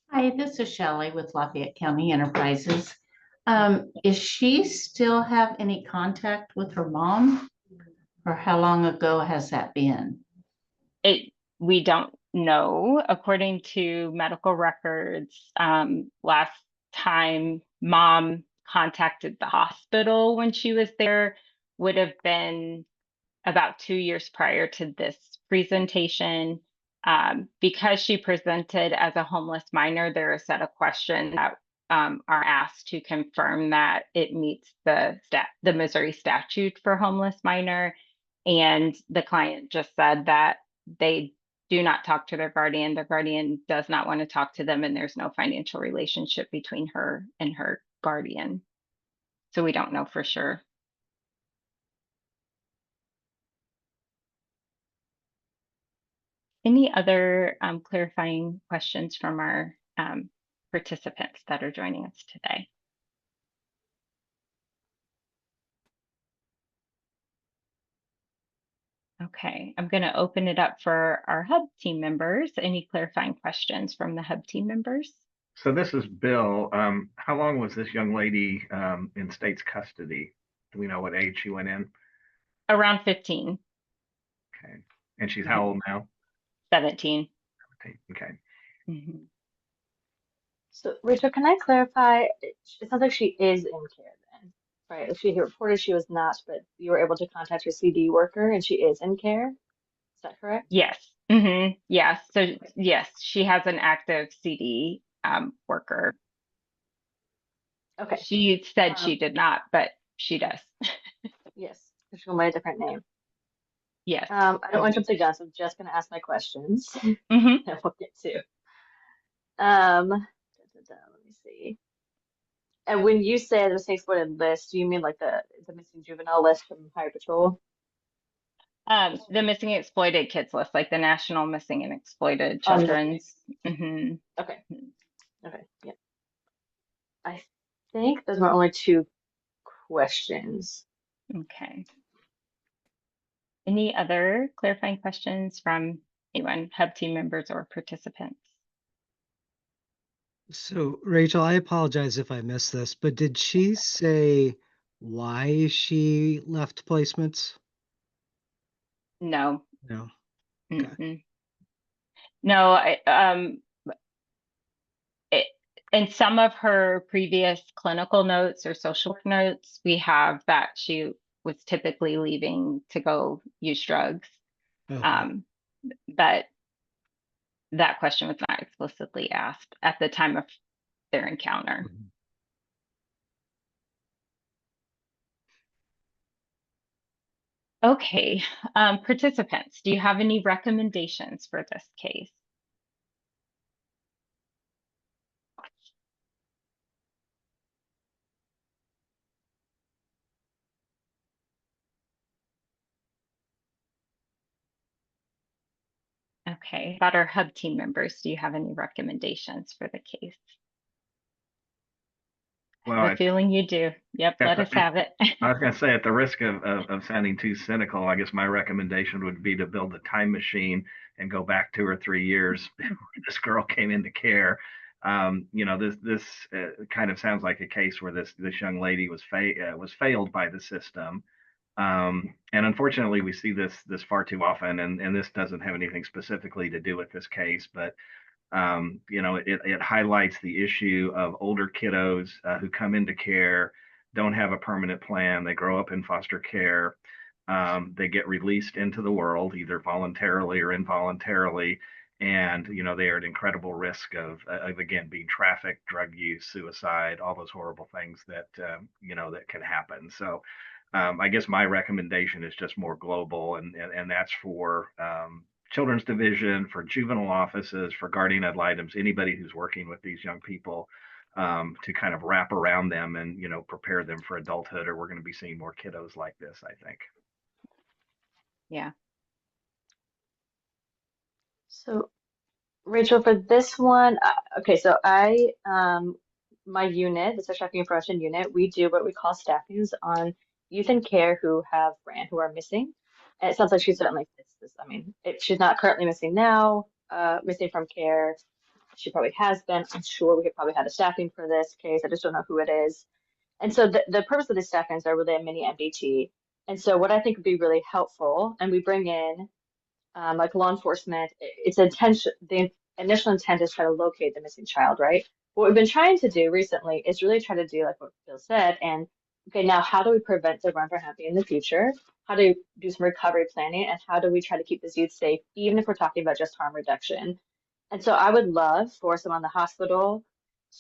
Hi, this is Shelley with Lafayette County Enterprises. Is she still have any contact with her mom? Or how long ago has that been? We don't know. According to medical records, last time mom contacted the hospital when she was there would have been about 2 years prior to this presentation. Because she presented as a homeless minor, there are a set of questions that are asked to confirm that it meets the Missouri statute for homeless minor. And the client just said that they do not talk to their guardian. Their guardian does not want to talk to them, and there's no financial relationship between her and her guardian. So we don't know for sure. Any other clarifying questions from our participants that are joining us today? Okay, I'm going to open it up for our Hub team members. Any clarifying questions from the Hub team members? So this is Bill. How long was this young lady in state's custody? Do we know what age she went in? Around 15. Okay. And she's how old now? 17. Okay. Mm-hmm. So, Rachel, can I clarify? It sounds like she is in care then, right? She reported she was not, but you were able to contact her CD worker and she is in care. Is that correct? Yes. Mm-hmm. Yes. So yes, she has an active CD worker. Okay. She said she did not, but she does. Yes, she went by a different name. Yes. I don't want to jump the gun, so I'm just going to ask my questions. Mm-hmm. And we'll get to. Let me see. And when you say the missing exploited list, do you mean like the missing juvenile list from Highway Patrol? The missing exploited kids list, like the National Missing and Exploited Children's. Mm-hmm. Okay. Okay. Yeah. I think those were only two questions. Okay. Any other clarifying questions from anyone, Hub team members or participants? So, Rachel, I apologize if I missed this, but did she say why she left placements? No. No. Okay. Mm-mm. No, in some of her previous clinical notes or social work notes, we have that she was typically leaving to go use drugs. Okay. But that question was not explicitly asked at the time of their encounter. Mhm. Okay, participants, do you have any recommendations for this case? Okay, about our Hub team members, do you have any recommendations for the case? Well, I have a feeling you do. Yep, let us have it. I was going to say, at the risk of sounding too cynical, I guess my recommendation would be to build a time machine and go back 2 or 3 years before this girl came into care. This kind of sounds like a case where this young lady was failed by the system. And unfortunately, we see this far too often, and this doesn't have anything specifically to do with this case, but it highlights the issue of older kiddos who come into care, don't have a permanent plan. They grow up in foster care. They get released into the world, either voluntarily or involuntarily. And, they are at incredible risk of again, being trafficked, drug use, suicide, all those horrible things that, that can happen. So I guess my recommendation is just more global, and that's for children's division, for juvenile offices, for guardian ad litems, anybody who's working with these young people, to kind of wrap around them and prepare them for adulthood, or we're going to be seeing more kiddos like this, I think. Yeah. So Rachel, for this one, okay, so my unit, the Social Trafficking and Prevention unit, we do what we call staffings on youth in care who who are missing. And it sounds like she certainly fits this. I mean, she's not currently missing now, missing from care. She probably has been. I'm sure we could probably have a staffing for this case. I just don't know who it is. And so the purpose of the staffings are really a mini MDT. And so what I think would be really helpful, and we bring in like law enforcement, its intention, the initial intent is try to locate the missing child, right? What we've been trying to do recently is really try to do like what Bill said, and okay, now how do we prevent the run from happening in the future? How do we do some recovery planning, and how do we try to keep this youth safe, even if we're talking about just harm reduction? And so I would love for someone in the hospital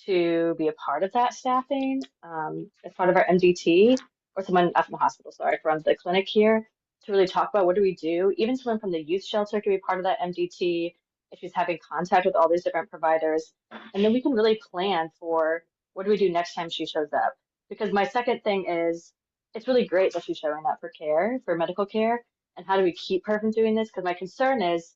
to be a part of that staffing, as part of our MDT, or someone not from the hospital, sorry, from the clinic here, to really talk about what do we do. Even someone from the youth shelter could be part of that MDT if she's having contact with all these different providers. And then we can really plan for what do we do next time she shows up. Because my second thing is it's really great that she's showing up for care, for medical care. And how do we keep her from doing this? Because my concern is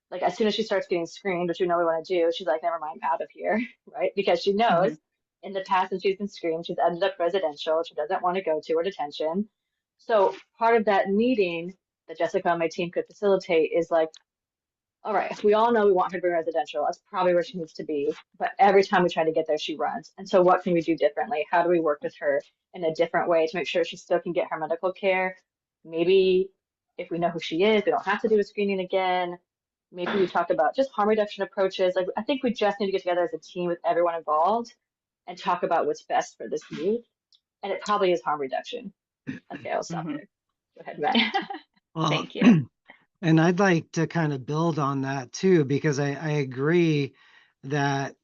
like as soon as she starts getting screened, which we know we want to do, she's like, never mind, out of here, right? Because she knows in the past when she's been screened, she's ended up residential. She doesn't want to go to her detention. So part of that meeting that Jessica and my team could facilitate is like, all right, we all know we want her to be residential. That's probably where she needs to be. But every time we try to get there, she runs. And so what can we do differently? How do we work with her in a different way to make sure she still can get her medical care? Maybe if we know who she is, we don't have to do a screening again. Maybe we talk about just harm reduction approaches. Like I think we just need to get together as a team with everyone involved and talk about what's best for this youth. And it probably is harm reduction. Okay, I'll stop there. Go ahead, Matt. Well, Thank you. and I'd like to kind of build on that too, because I agree that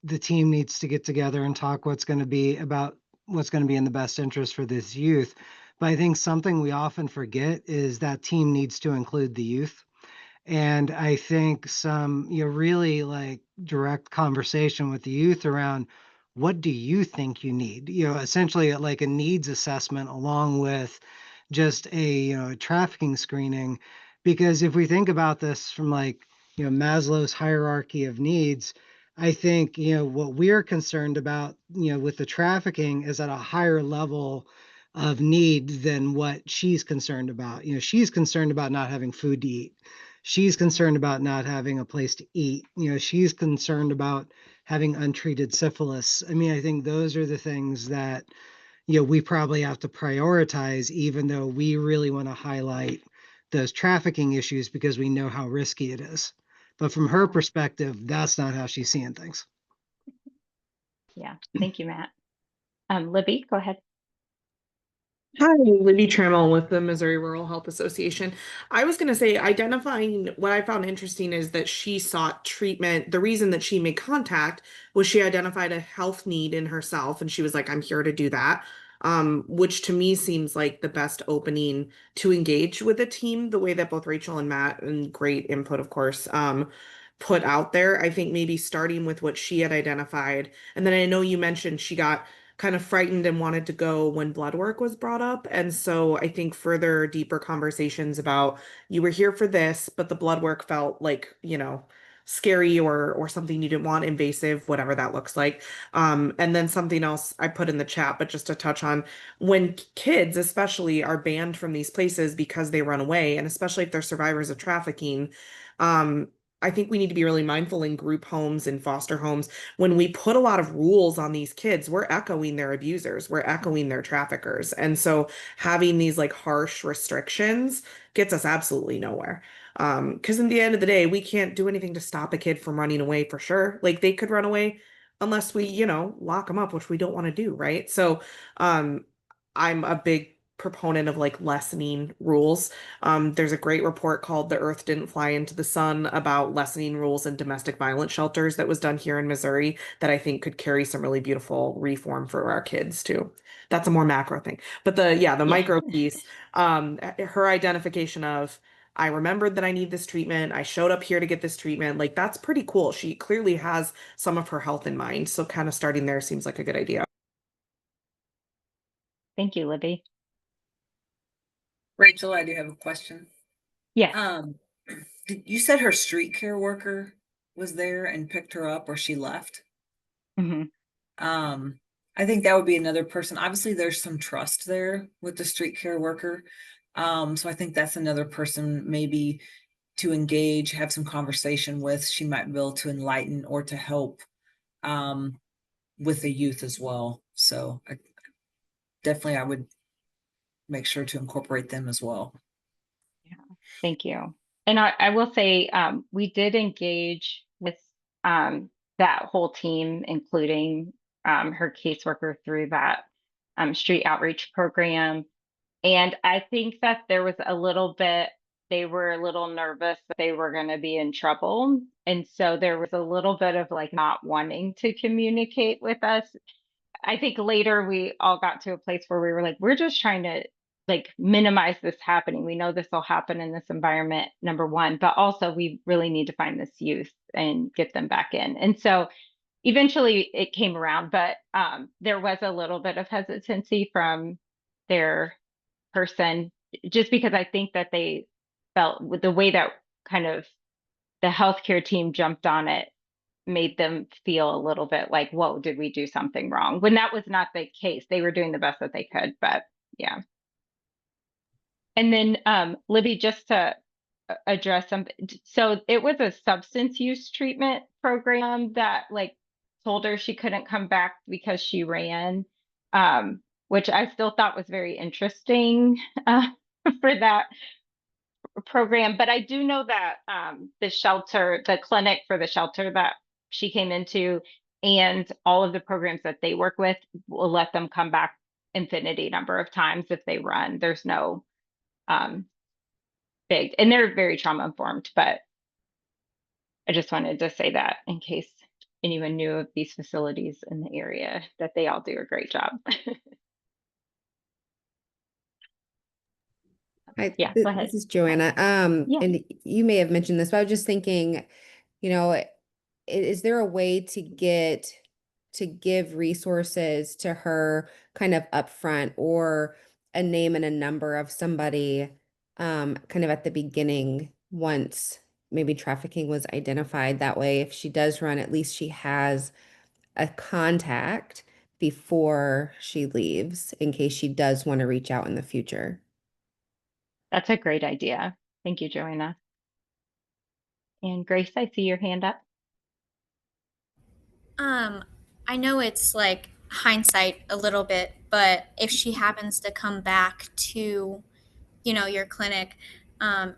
the team needs to get together and talk what's going to be in the best interest for this youth. But I think something we often forget is that team needs to include the youth. And I think some, really like direct conversation with the youth around what do you think you need? Essentially like a needs assessment along with just a trafficking screening. Because if we think about this from like, Maslow's hierarchy of needs, I think, what we're concerned about, with the trafficking is at a higher level of need than what she's concerned about. She's concerned about not having food to eat. She's concerned about not having a place to eat. She's concerned about having untreated syphilis. I mean, I think those are the things that, we probably have to prioritize, even though we really want to highlight those trafficking issues because we know how risky it is. But from her perspective, that's not how she's seeing things. Yeah, thank you, Matt. Libby, go ahead. Hi, Libby Trammell with the Missouri Rural Health Association. I was going to say, identifying what I found interesting is that she sought treatment. The reason that she made contact was she identified a health need in herself, and she was like, I'm here to do that. Which to me seems like the best opening to engage with a team, the way that both Rachel and Matt, and great input, of course, put out there. I think maybe starting with what she had identified. And then I know you mentioned she got kind of frightened and wanted to go when blood work was brought up. And so I think further deeper conversations about you were here for this, but the blood work felt like, scary or something you didn't want, invasive, whatever that looks like. And then something else I put in the chat, but just to touch on, when kids especially are banned from these places because they run away, and especially if they're survivors of trafficking, I think we need to be really mindful in group homes and foster homes. When we put a lot of rules on these kids, we're echoing their abusers, we're echoing their traffickers. And so having these like harsh restrictions gets us absolutely nowhere. Because in the end of the day, we can't do anything to stop a kid from running away for sure. Like they could run away unless we, lock them up, which we don't want to do, right? So I'm a big proponent of like lessening rules. There's a great report called The Earth Didn't Fly into the Sun about lessening rules in domestic violence shelters that was done here in Missouri that I think could carry some really beautiful reform for our kids too. That's a more macro thing. But the micro piece, her identification of, I remembered that I need this treatment. I showed up here to get this treatment. Like that's pretty cool. She clearly has some of her health in mind. So kind of starting there seems like a good idea. Thank you, Libby. Rachel, I do have a question. Yes. You said her street care worker was there and picked her up or she left. Hmm. I think that would be another person. Obviously, there's some trust there with the street care worker. So I think that's another person maybe to engage, have some conversation with. She might be able to enlighten or to help with the youth as well. So definitely I would make sure to incorporate them as well. Yeah, thank you. And I will say we did engage with that whole team, including her caseworker through that street outreach program. And I think that there was a little bit, they were a little nervous that they were going to be in trouble. And so there was a little bit of like not wanting to communicate with us. I think later we all got to a place where we were like, we're just trying to like minimize this happening. We know this will happen in this environment, number one, but also we really need to find this youth and get them back in. And so eventually it came around, but there was a little bit of hesitancy from their person, just because I think that they felt with the way that kind of the healthcare team jumped on it made them feel a little bit like, whoa, did we do something wrong? When that was not the case. They were doing the best that they could, but yeah. And then Libby, just to address something, so it was a substance use treatment program that like told her she couldn't come back because she ran, which I still thought was very interesting for that program. But I do know that the shelter, the clinic for the shelter that she came into, and all of the programs that they work with will let them come back infinity number of times if they run. There's no big, and they're very trauma informed, but I just wanted to say that in case anyone knew of these facilities in the area, that they all do a great job. Hi, Yeah, go ahead. this is Joanna. Yeah. And you may have mentioned this, but I was just thinking, you know, is there a way to give resources to her kind of upfront, or a name and a number of somebody kind of at the beginning once maybe trafficking was identified? That way, if she does run, at least she has a contact before she leaves in case she does want to reach out in the future. That's a great idea. Thank you, Joanna. And Grace, I see your hand up. Um, I know it's like hindsight a little bit, but if she happens to come back to, your clinic,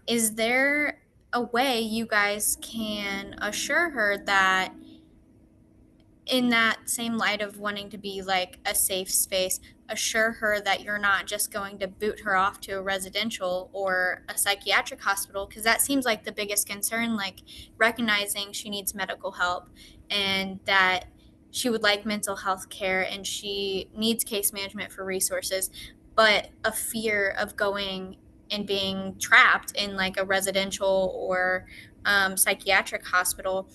is there a way you guys can assure her that, in that same light of wanting to be like a safe space, assure her that you're not just going to boot her off to a residential or a psychiatric hospital? Because that seems like the biggest concern, like recognizing she needs medical help and that she would like mental health care and she needs case management for resources, but a fear of going and being trapped in like a residential or psychiatric hospital.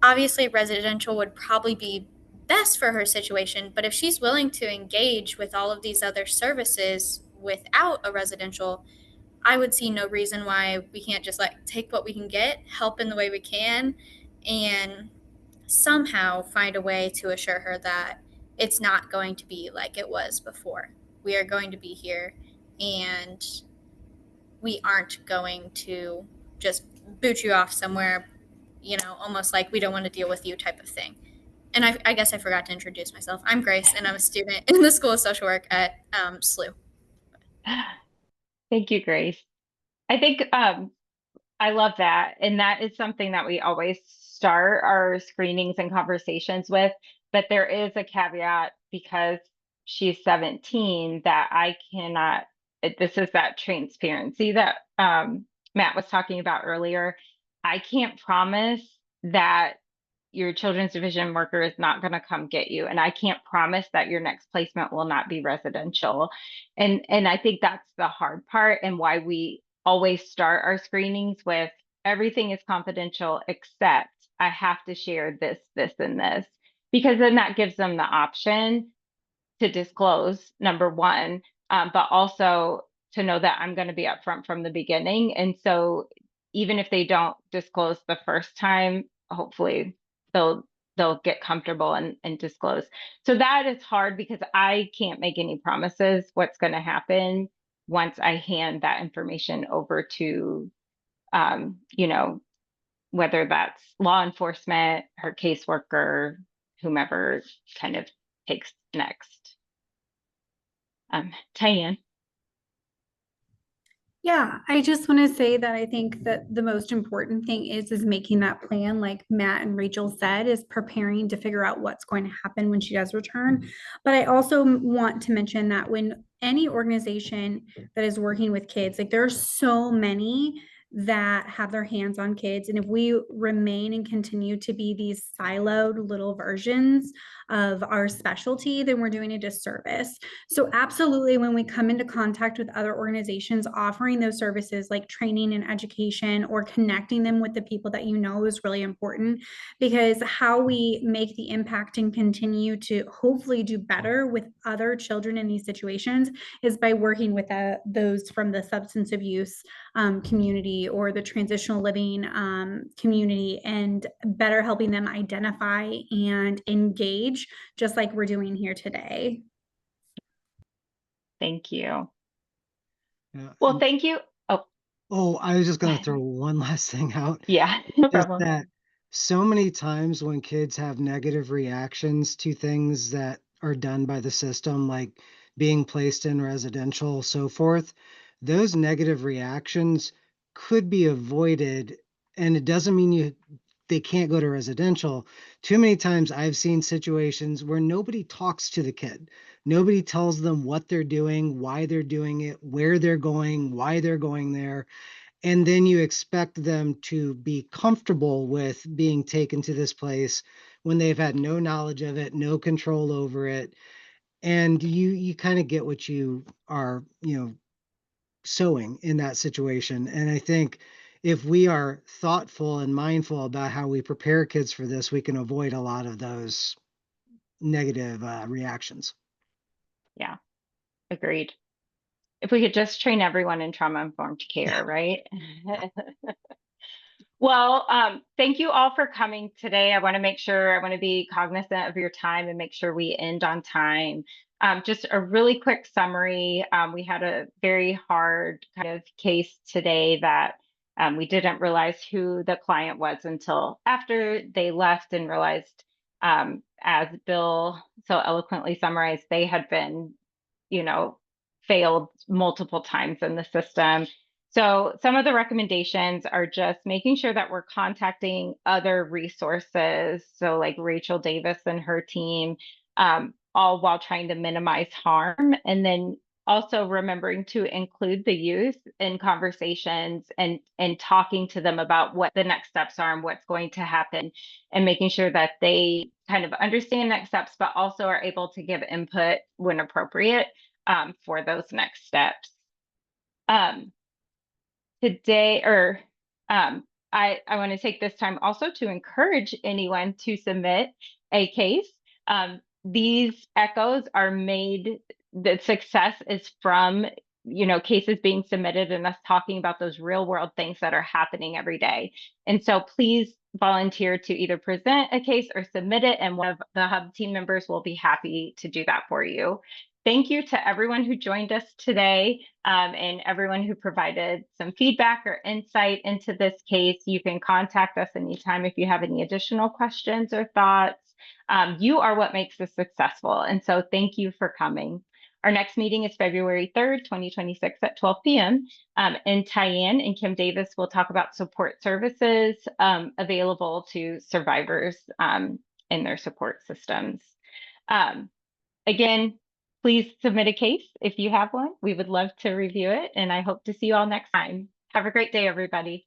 Obviously residential would probably be best for her situation, but if she's willing to engage with all of these other services without a residential, I would see no reason why we can't just like take what we can get, help in the way we can, and somehow find a way to assure her that it's not going to be like it was before. We are going to be here, and we aren't going to just boot you off somewhere, almost like we don't want to deal with you type of thing. And I guess I forgot to introduce myself. I'm Grace, and I'm a student in the School of Social Work at SLU. Thank you, Grace. I think I love that. And that is something that we always start our screenings and conversations with. But there is a caveat because she's 17 that I cannot, this is that transparency that Matt was talking about earlier. I can't promise that your children's division worker is not going to come get you, and I can't promise that your next placement will not be residential. And I think that's the hard part, and why we always start our screenings with everything is confidential except I have to share this, this, and this, because then that gives them the option to disclose, number one, but also to know that I'm going to be upfront from the beginning. And so even if they don't disclose the first time, hopefully they'll get comfortable and disclose. So that is hard because I can't make any promises what's going to happen once I hand that information over to, you know, whether that's law enforcement, her caseworker, whomever kind of takes next. Tyann. Yeah, I just want to say that I think that the most important thing is making that plan, like Matt and Rachel said, is preparing to figure out what's going to happen when she does return. But I also want to mention that when any organization that is working with kids, like there are so many that have their hands on kids. And if we remain and continue to be these siloed little versions of our specialty, then we're doing a disservice. So absolutely, when we come into contact with other organizations offering those services like training and education or connecting them with the people that you know is really important, because how we make the impact and continue to hopefully do better with other children in these situations is by working with those from the substance abuse community or the transitional living community, and better helping them identify and engage, just like we're doing here today. Thank you. Yeah, Well, thank you. Oh, I was just going to throw one last thing out. Yeah, no Is problem. that so many times when kids have negative reactions to things that are done by the system, like being placed in residential, so forth, those negative reactions could be avoided. And it doesn't mean they can't go to residential. Too many times I've seen situations where nobody talks to the kid. Nobody tells them what they're doing, why they're doing it, where they're going, why they're going there. And then you expect them to be comfortable with being taken to this place when they've had no knowledge of it, no control over it. And you kind of get what you are, sowing in that situation. And I think if we are thoughtful and mindful about how we prepare kids for this, we can avoid a lot of those negative reactions. Yeah, agreed. If we could just train everyone in trauma-informed care, right? Well, thank you all for coming today. I want to be cognizant of your time and make sure we end on time. Just a really quick summary. We had a very hard kind of case today that we didn't realize who the client was until after they left, and realized, as Bill so eloquently summarized, they had been, failed multiple times in the system. So some of the recommendations are just making sure that we're contacting other resources. So like Rachel Davis and her team, all while trying to minimize harm. And then also remembering to include the youth in conversations and talking to them about what the next steps are and what's going to happen, and making sure that they kind of understand next steps, but also are able to give input when appropriate, for those next steps. Today, or I want to take this time also to encourage anyone to submit a case. These echoes are made, the success is from, cases being submitted and us talking about those real world things that are happening every day. And so please volunteer to either present a case or submit it, and one of the Hub team members will be happy to do that for you. Thank you to everyone who joined us today, and everyone who provided some feedback or insight into this case. You can contact us anytime if you have any additional questions or thoughts. You are what makes this successful. And so thank you for coming. Our next meeting is February 3rd, 2026 at 12 p.m. And Tyann and Kim Davis will talk about support services available to survivors in their support systems. Again, please submit a case if you have one. We would love to review it, and I hope to see you all next time. Have a great day, everybody.